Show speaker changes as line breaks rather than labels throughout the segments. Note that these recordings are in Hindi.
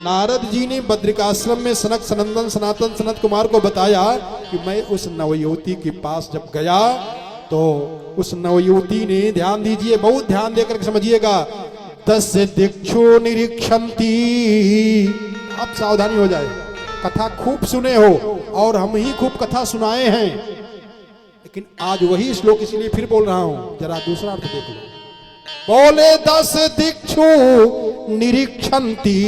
नारद जी ने बद्रिकाश्रम में सनक सनंदन सनातन सनत कुमार को बताया कि मैं उस नवयुवती के पास जब गया तो उस नवयुवती ने, ध्यान दीजिए, बहुत ध्यान देकर समझिएगा, 10 दिक्षु निरीक्षंती। अब सावधानी हो जाए, कथा खूब सुने हो और हम ही खूब कथा सुनाए हैं, लेकिन आज वही श्लोक इसलिए फिर बोल रहा हूं, जरा दूसरा अर्थ देख लो। बोले 10 दिक्षु निरीक्षंती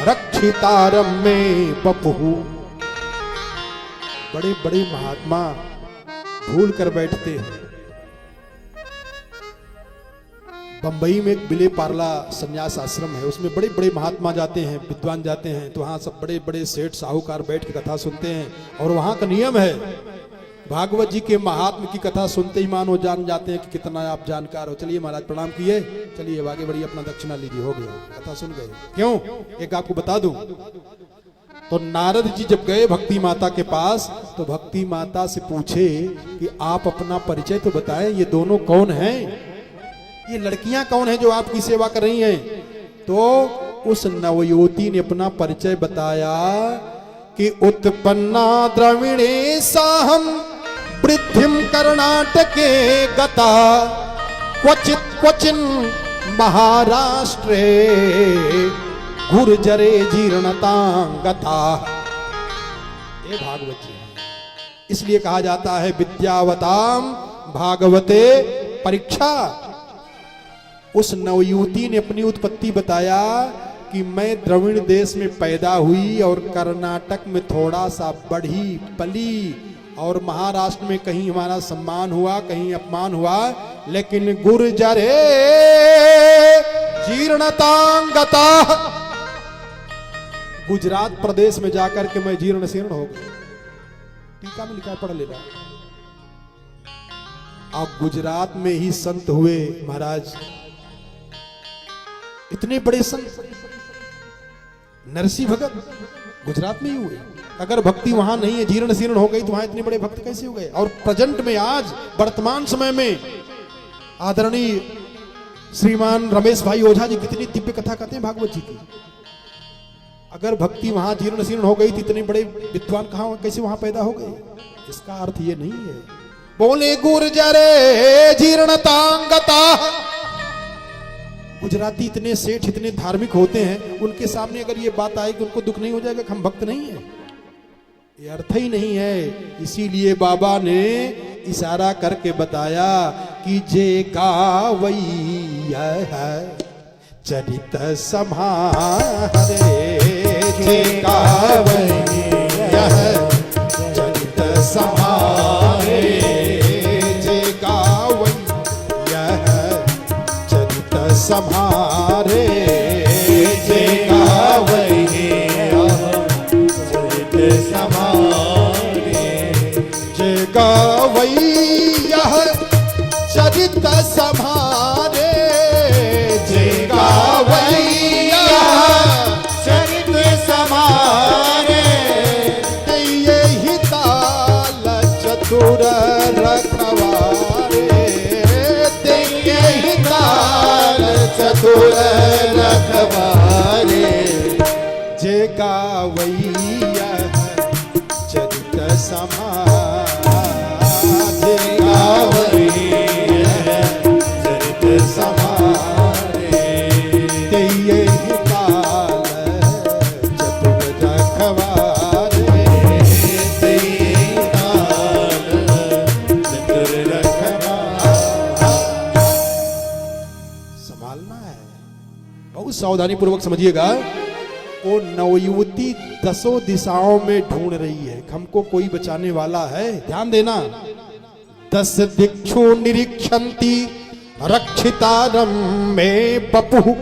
रक्षितारम में बपुहु। बड़े बड़े महात्मा भूल कर बैठते हैं। बंबई में एक बिले पार्ला संन्यास आश्रम है, उसमें बड़े बड़े महात्मा जाते हैं, विद्वान जाते हैं, तो वहां सब बड़े बड़े सेठ साहूकार बैठ के कथा सुनते हैं। और वहां का नियम है, भागवत जी के महात्म की कथा सुनते ही मानो जान जाते हैं कि कितना आप जानकार हो। चलिए महाराज प्रणाम किए, चलिए आगे बढ़िए, अपना दक्षिणा लीजिए, हो गया, कथा सुन गए। क्यों? एक आपको बता दूं, तो नारद जी जब गए भक्ति माता के पास तो भक्ति माता से पूछे कि आप अपना परिचय तो बताएं, ये दोनों कौन हैं, ये लड़कियां कौन हैं जो आपकी सेवा कर रही हैं? तो उस नवयुवती ने अपना परिचय बताया कि उत्पन्ना द्रविणे साहम वृद्धिम कर्णाटके गता क्वचित क्वचिन महाराष्ट्रे गुर्जरे जीर्णतां गता। ये भागवत जी है, इसलिए कहा जाता है विद्यावताम भागवते परीक्षा। उस नवयुवती ने अपनी उत्पत्ति बताया कि मैं द्रविड़ देश में पैदा हुई और कर्नाटक में थोड़ा सा बढ़ी पली, और महाराष्ट्र में कहीं हमारा सम्मान हुआ, कहीं अपमान हुआ, लेकिन गुर्जरे जीर्णतां गता, गुजरात प्रदेश में जाकर के मैं जीर्ण शीर्ण हो गया। टीका में लिखा है, पढ़ लेना। आप गुजरात में ही संत हुए महाराज, इतने बड़े संत नरसिंह भगत गुजरात में ही हुए। अगर भक्ति वहां नहीं है, जीर्ण शीर्ण हो गई, तो वहां इतने बड़े भक्त कैसे हो गए? और प्रेजेंट में, आज वर्तमान समय में आदरणीय श्रीमान रमेश भाई ओझा जी कितनी दिव्य कथा कहते हैं भागवत जी की। अगर भक्ति वहां जीर्ण शीर्ण हो गई तो इतने बड़े विद्वान कहां कैसे वहां पैदा हो गए? इसका अर्थ ये नहीं है। बोले गुर्जरे जीर्णतां गता। गुजराती इतने सेठ, इतने धार्मिक होते हैं, उनके सामने अगर ये बात आए कि उनको दुख नहीं हो जाएगा कि हम भक्त नहीं है, ये अर्थ ही नहीं है। इसीलिए बाबा ने इशारा करके बताया कि जे गावैया चरित सम्हारे, जे गावैया चरित सम्हारे, जे गावैया चरित सम्हारे, जे गावैया चरित सम्हारे, जे गावैया चरित सम्हारे, जे गावैया चरित सम्हारे, ये ही ताल चतुर रखवारे, ये ही ताल चतुर रखवारे, जे गावैया चरित सम्हारे, जे गावैया चरित सम्हारे, ये ही ताल चतुर रखवारे, ये ही ताल चतुर रखवारे। संभालना है, बहुत सावधानी पूर्वक समझिएगा। वो नवयुवती 10 दिशाओं में ढूंढ रही है, हमको कोई बचाने वाला है, ध्यान देना। 10 दिक्षु निरीक्षंती रक्षितारम में बपुहु।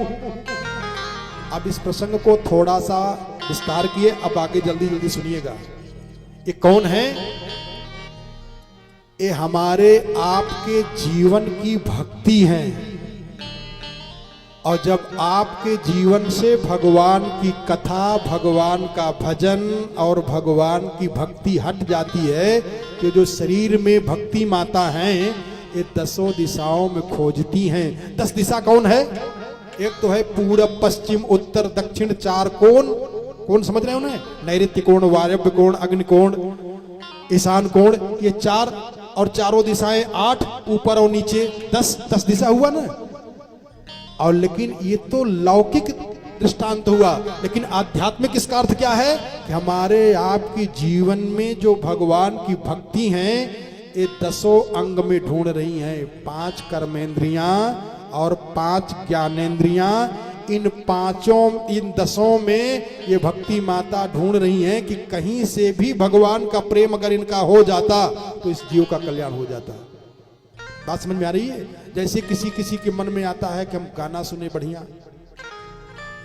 अब इस प्रसंग को थोड़ा सा विस्तार किए, अब आगे जल्दी जल्दी सुनिएगा। ये कौन है? ये हमारे आपके जीवन की भक्ति है। और जब आपके जीवन से भगवान की कथा, भगवान का भजन और भगवान की भक्ति हट जाती है, तो जो शरीर में भक्ति माता हैं, ये 10 दिशाओं में खोजती हैं। 10 दिशा कौन है? एक तो है पूरब पश्चिम उत्तर दक्षिण चार कोण, कोण समझ रहे हो ना, नैऋत्य कोण, वायव्य कोण, अग्नि कोण, ईशान कोण, ये चार, और चारों दिशाएं 8, ऊपर और नीचे 10 दिशा हुआ ना। और लेकिन ये तो लौकिक दृष्टांत हुआ, लेकिन आध्यात्मिक इसका अर्थ क्या है कि हमारे आपकी जीवन में जो भगवान की भक्ति है ये 10 अंग में ढूंढ रही हैं। 5 कर्मेंद्रियां और 5 ज्ञानेंद्रियां, इन 10 में ये भक्ति माता ढूंढ रही हैं कि कहीं से भी भगवान का प्रेम अगर इनका हो जाता तो इस जीव का कल्याण हो जाता। बात समझ में आ रही है? जैसे किसी किसी के मन में आता है कि हम गाना सुने बढ़िया,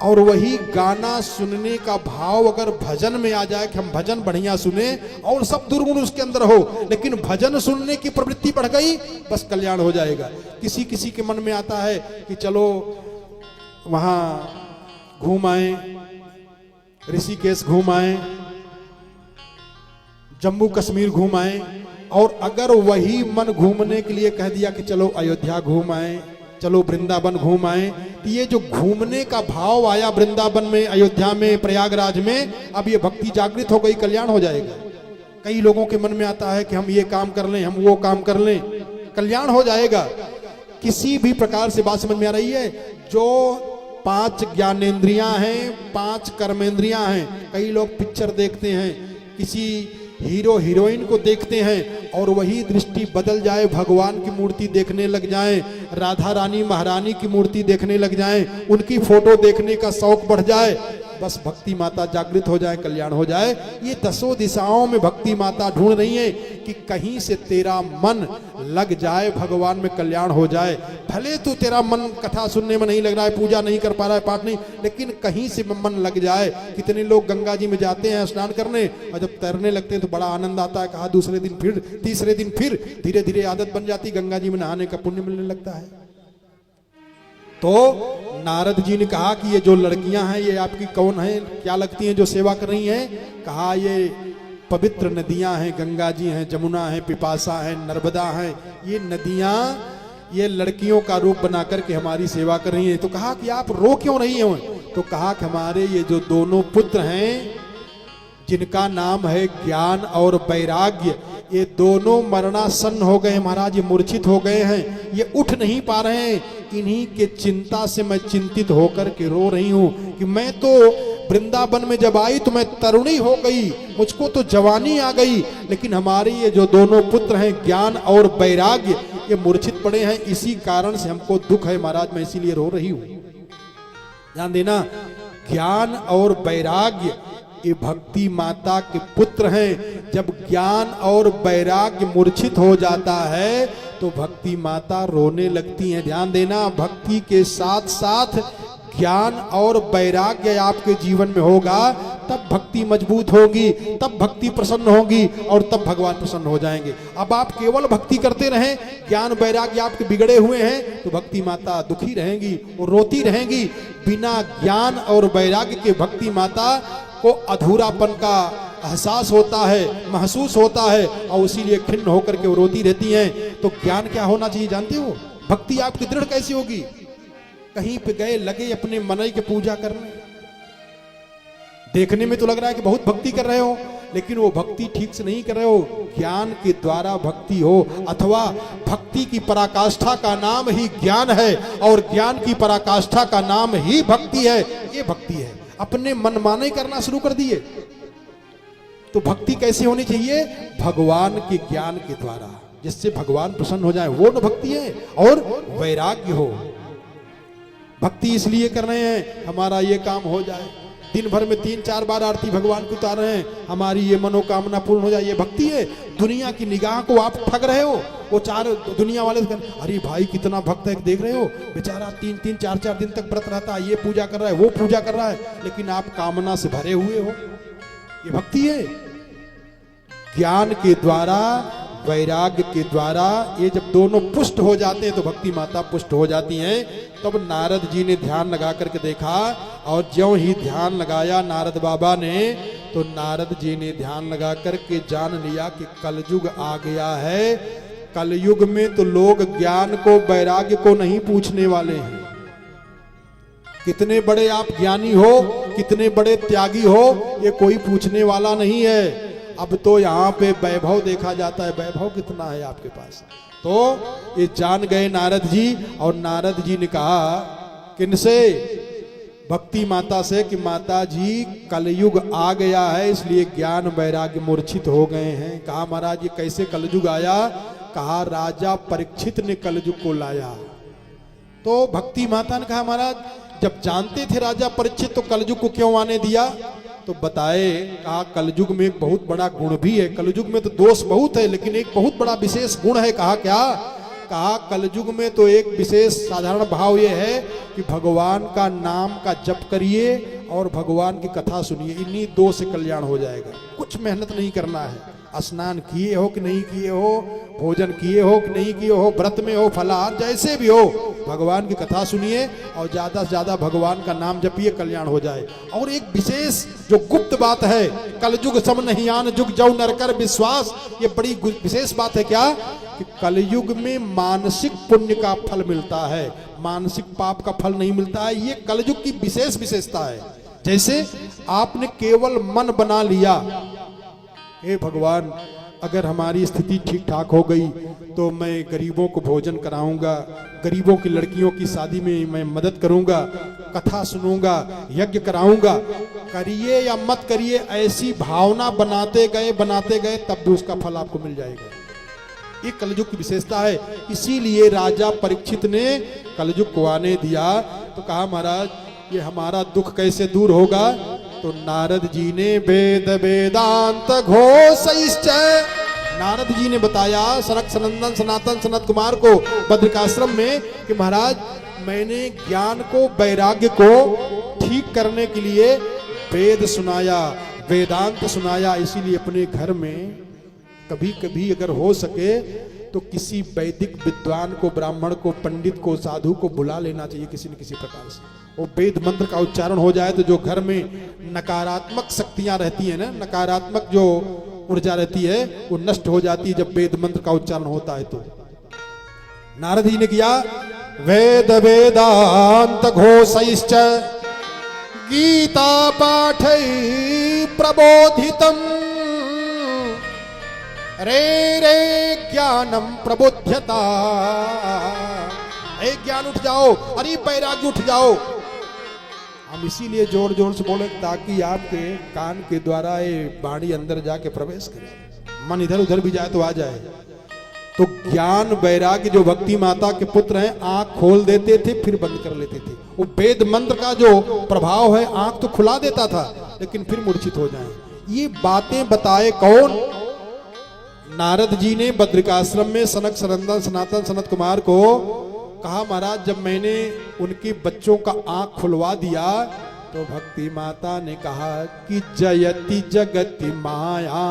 और वही गाना सुनने का भाव अगर भजन में आ जाए कि हम भजन बढ़िया सुने और सब दुर्गुण उसके अंदर हो, लेकिन भजन सुनने की प्रवृत्ति बढ़ गई, बस कल्याण हो जाएगा। किसी किसी के मन में आता है कि चलो वहां घूम आए, ऋषिकेश घूम आए, जम्मू कश्मीर घूम आए, और अगर वही मन घूमने के लिए कह दिया कि चलो अयोध्या घूम आए, चलो वृंदावन घूम आए, तो ये जो घूमने का भाव आया वृंदावन में, अयोध्या में, प्रयागराज में, अब ये भक्ति जागृत हो गई, कल्याण हो जाएगा। कई लोगों के मन में आता है कि हम ये काम कर लें, हम वो काम कर लें, कल्याण हो जाएगा। किसी भी प्रकार से बात समझ में आ रही है? जो 5 ज्ञानेंद्रियां हैं, 5 कर्मेंद्रियां हैं। कई लोग पिक्चर देखते हैं, किसी हीरो हीरोइन को देखते हैं और वही दृष्टि बदल जाए, भगवान की मूर्ति देखने लग जाएं, राधा रानी महारानी की मूर्ति देखने लग जाएं, उनकी फोटो देखने का शौक बढ़ जाए, बस भक्ति माता जागृत हो जाए, कल्याण हो जाए। ये 10 दिशाओं में भक्ति माता ढूंढ रही है कि कहीं से तेरा मन लग जाए, भगवान में कल्याण हो जाए। भले तो तेरा मन कथा सुनने में नहीं लग रहा है, पूजा नहीं कर पा रहा है, पाठ नहीं, लेकिन कहीं से मन लग जाए। कितने लोग गंगा जी में जाते हैं स्नान करने, और जब तैरने लगते हैं तो बड़ा आनंद आता है। कहा दूसरे दिन फिर, तीसरे दिन फिर, धीरे धीरे आदत बन जाती, गंगा जी में नहाने का पुण्य मिलने लगता है। तो नारद जी ने कहा कि ये जो लड़कियां हैं ये आपकी कौन है, क्या लगती हैं जो सेवा कर रही हैं? कहा ये पवित्र नदियां हैं, गंगा जी हैं, जमुना है, पिपासा है, नर्मदा है, ये नदियां ये लड़कियों का रूप बना करके हमारी सेवा कर रही हैं। तो कहा कि आप रो क्यों रही हो? तो कहा कि हमारे ये जो दोनों पुत्र हैं जिनका नाम है ज्ञान और वैराग्य, ये दोनों मरणासन्न हो गए महाराज, ये मूर्छित हो गए हैं, ये उठ नहीं पा रहे हैं। इन्हीं के चिंता से मैं चिंतित होकर के रो रही हूं कि मैं तो वृंदावन में जब आई तो मैं तरुणी हो गई, मुझको तो जवानी आ गई, लेकिन हमारे ये जो दोनों पुत्र हैं ज्ञान और वैराग्य ये मूर्छित पड़े हैं, इसी कारण से हमको दुख है महाराज, मैं इसीलिए रो रही हूं। ध्यान देना, ज्ञान और वैराग्य ये भक्ति माता के पुत्र हैं। जब ज्ञान और वैराग्य मूर्छित हो जाता है तो भक्ति माता रोने लगती हैं। ध्यान देना, भक्ति के साथ साथ ज्ञान और वैराग्य आपके जीवन में होगा, तब भक्ति मजबूत होगी, तब भक्ति प्रसन्न होगी और तब भगवान प्रसन्न हो जाएंगे। अब आप केवल भक्ति करते रहें, ज्ञान वैराग्य आपके बिगड़े हुए हैं, तो भक्ति माता दुखी रहेंगी और रोती रहेंगी। बिना ज्ञान और वैराग्य के भक्ति माता को अधूरापन का एहसास होता है, महसूस होता है, और इसीलिए खिन्न होकर के वो रोती रहती हैं। तो ज्ञान क्या होना चाहिए जानते हो? भक्ति आपकी दृढ़ कैसी होगी? कहीं पे गए लगे अपने मनई के पूजा करने, देखने में तो लग रहा है कि बहुत भक्ति कर रहे हो, लेकिन वो भक्ति ठीक से नहीं कर रहे हो। ज्ञान के द्वारा भक्ति हो, अथवा भक्ति की पराकाष्ठा का नाम ही ज्ञान है और ज्ञान की पराकाष्ठा का नाम ही भक्ति है। ये भक्ति है। अपने मनमाने करना शुरू कर दिए तो भक्ति कैसे होनी चाहिए? भगवान के ज्ञान के द्वारा, जिससे भगवान प्रसन्न हो जाए, वो न भक्ति है। और वैराग्य हो। भक्ति इसलिए कर रहे हैं हमारा ये काम हो जाए, दिन भर में 3-4 बार आरती भगवान को उतार रहे हैं, हमारी ये मनोकामना पूर्ण हो जाए, ये भक्ति है। दुनिया की निगाह को आप ठग रहे हो। वो चार दुनिया वाले अरे भाई कितना भक्त है, देख रहे हो बेचारा 3-3, 4-4 दिन तक व्रत रहता है, ये पूजा कर रहा है, वो पूजा कर रहा है, लेकिन आप कामना से भरे हुए हो। ये भक्ति है। ज्ञान के द्वारा, वैराग्य के द्वारा ये जब दोनों पुष्ट हो जाते हैं तो भक्ति माता पुष्ट हो जाती हैं। तब नारद जी ने ध्यान लगा करके देखा, और ज्यों ही ध्यान लगाया नारद बाबा ने, तो नारद जी ने ध्यान लगा करके जान लिया कि कलयुग आ गया है। कलयुग में तो लोग ज्ञान को, वैराग्य को नहीं पूछने वाले हैं। कितने बड़े आप ज्ञानी हो, कितने बड़े त्यागी हो, ये कोई पूछने वाला नहीं है। अब तो यहाँ पे वैभव देखा जाता है, वैभव कितना है आपके पास। तो ये जान गए नारद जी, और नारद जी ने कहा किनसे? भक्ति माता से, कि माता जी कलयुग आ गया है, इसलिए ज्ञान वैराग्य मूर्छित हो गए हैं। कहा महाराज ये कैसे कलयुग आया? कहा राजा परीक्षित ने कलयुग को लाया। तो भक्ति माता ने कहा महाराज जब जानते थे राजा परीक्षित तो कलयुग को क्यों आने दिया? तो बताए, कहा कलयुग में एक बहुत बड़ा गुण भी है। कलयुग में तो दोष बहुत है, लेकिन एक बहुत बड़ा विशेष गुण है। कहा क्या? कहा कलयुग में तो एक विशेष साधारण भाव ये है कि भगवान का नाम का जप करिए और भगवान की कथा सुनिए, इन्हीं दो से कल्याण हो जाएगा। कुछ मेहनत नहीं करना है। स्नान किए हो कि नहीं किए हो, भोजन किए हो कि नहीं किए हो, व्रत में हो, फलाहार जैसे भी हो, भगवान की कथा सुनिए और ज्यादा से ज्यादा भगवान का नाम जपिए, कल्याण हो जाए। और एक विशेष जो गुप्त बात है, कलयुग सम नहीं आन जुग जौ नरकर विश्वास, ये बड़ी विशेष बात है। क्या? कि कलयुग में मानसिक पुण्य का फल मिलता है, मानसिक पाप का फल नहीं मिलता है। ये कलयुग की विशेष विशेषता है। जैसे आपने केवल मन बना लिया, हे भगवान अगर हमारी स्थिति ठीक ठाक हो गई तो मैं गरीबों को भोजन कराऊंगा, गरीबों की लड़कियों की शादी में मैं मदद करूंगा, कथा सुनूंगा, यज्ञ कराऊंगा। करिए या मत करिए, ऐसी भावना बनाते गए तब भी उसका फल आपको मिल जाएगा। ये कलयुग की विशेषता है। इसीलिए राजा परीक्षित ने कलयुग को आने दिया। तो कहा महाराज ये हमारा दुख कैसे दूर होगा? तो नारद जी ने वेद वेदांत घोषैश्चय, नारद जी ने बताया सनक सनंदन सनातन सनत कुमार को बद्रिकाश्रम में कि महाराज मैंने ज्ञान को वैराग्य को ठीक करने के लिए वेद सुनाया, वेदांत सुनाया। इसीलिए अपने घर में कभी कभी अगर हो सके तो किसी वैदिक विद्वान को, ब्राह्मण को, पंडित को, साधु को बुला लेना चाहिए किसी न किसी प्रकार से। वो वेद मंत्र का उच्चारण हो जाए तो जो घर में नकारात्मक शक्तियां रहती है ना, नकारात्मक जो ऊर्जा रहती है वो नष्ट हो जाती है जब वेद मंत्र का उच्चारण होता है। तो नारद जी ने किया वेद वेदांत घोषैश्च गीता पाठै प्रबोधितम् रे रे ज्ञानम प्रबोध्यता। ए ज्ञान उठ जाओ, अरे वैराग्य उठ जाओ। हम इसीलिए जोर जोर से बोले ताकि आपके कान के द्वारा ये वाणी अंदर जाके प्रवेश करे, मन इधर उधर भी जाए तो आ जाए। तो ज्ञान वैराग्य जो भक्ति माता के पुत्र हैं आंख खोल देते थे फिर बंद कर लेते थे। वो वेद मंत्र का जो प्रभाव है आंख तो खुला देता था लेकिन फिर मूर्छित हो जाए। ये बातें बताए कौन? नारद जी ने बद्रिकाश्रम में सनक सनंदन सनातन सनत कुमार को कहा महाराज जब मैंने उनके बच्चों का आंख खुलवा दिया तो भक्ति माता ने कहा कि जयति जगति माया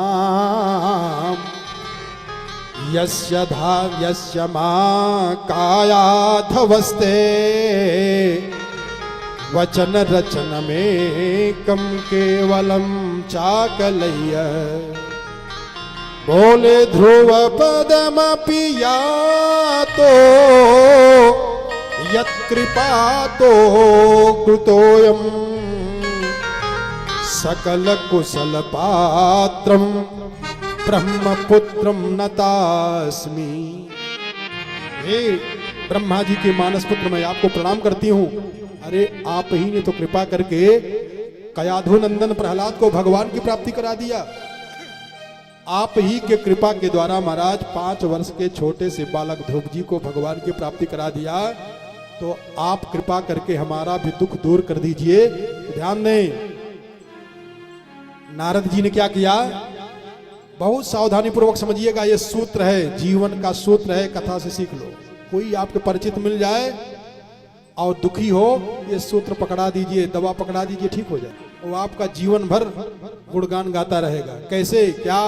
यस्य यस्य मां कायाधवस्ते वचन रचन में कम केवलम चाकलय्य। बोले ध्रुव पदमपि यातो यत्कृपातो कृतोयम सकल कुशल पात्रम ब्रह्मपुत्रम नतास्मि। हे ब्रह्मा जी के मानस पुत्र मैं आपको प्रणाम करती हूँ। अरे आप ही ने तो कृपा करके कयाधु नंदन प्रहलाद को भगवान की प्राप्ति करा दिया। आप ही के कृपा के द्वारा महाराज 5 वर्ष के छोटे से बालक ध्रुव जी को भगवान की प्राप्ति करा दिया। तो आप कृपा करके हमारा भी दुख दूर कर दीजिए। ध्यान दें नारद जी ने क्या किया, बहुत सावधानी पूर्वक समझिएगा। ये सूत्र है, जीवन का सूत्र है, कथा से सीख लो। कोई आपके परिचित मिल जाए और दुखी हो, ये सूत्र पकड़ा दीजिए, दवा पकड़ा दीजिए, ठीक हो जाए। वो आपका जीवन भर गुणगान गाता रहेगा। कैसे क्या?